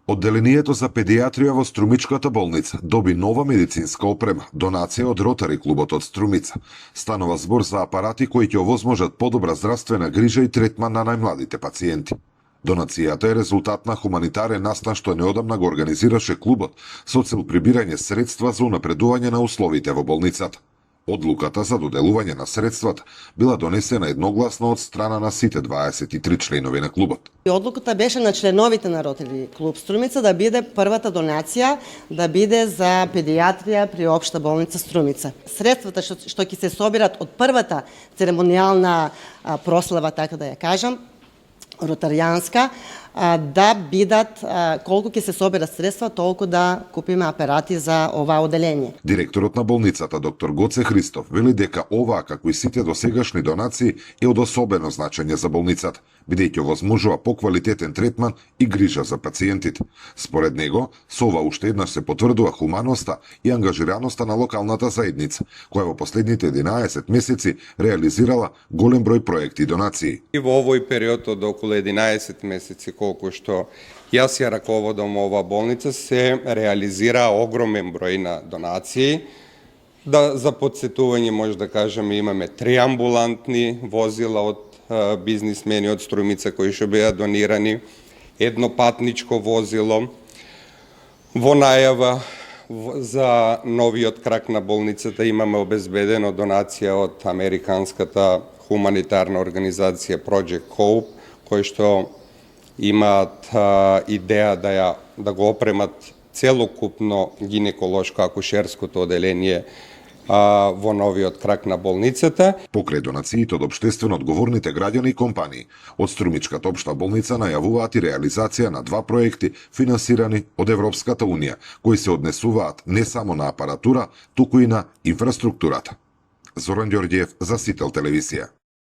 Одделението за педиатрија во Струмичката болница доби нова медицинска опрема, донација од Ротари клубот од Струмица. Станува збор за апарати кои ќе овозможат подобра здравствена грижа и третман на најмладите пациенти. Донацијата е резултат на хуманитарен настан што неодамна го организираше клубот со цел прибирање средства за унапредување на условите во болницата. Одлуката за доделување на средствата била донесена едногласно од страна на сите 23 членови на клубот. Одлуката беше на членовите на Ротари клуб Струмица да биде првата донација да биде за педиатрија при Општа болница Струмица. Средствата што ќе се собират од првата церемонијална прослава, така да ја кажам, ротаријанска, да бидат, колку ќе се соберат средства, толку да купиме апарати за ова оделение. Директорот на болницата, доктор Гоце Христов, вели дека оваа, како и сите досегашни донации, е од особено значење за болницата, бидејќи овозможува поквалитетен третман и грижа за пациентите. Според него, со ова уште еднаш се потврдува хуманоста и ангажираноста на локалната заедница, која во последните 11 месеци реализирала голем број проекти и донации. И во овој период од околу 11 месеци, колку што јас ја раководам ова болница, се реализира огромен број на донации. За подсетување може да кажеме имаме 3 амбулантни возила од бизнисмени од Струмица кои што беа донирани, едно патничко возило. Во најава за новиот крак на болницата имаме обезбедено донација од американската хуманитарна организација Project Hope, кои што имаат идеја да го опремат целокупно гинеколошко акушерското оделение во новиот крак на болницата. Покрај донациите од општествено одговорните граѓани и компании, од Струмичката општа болница најавуваат и реализација на 2 проекти финансирани од Европската унија, кои се однесуваат не само на апаратура, туку и на инфраструктурата. Зоран Ѓорѓиев за Сител телевизија.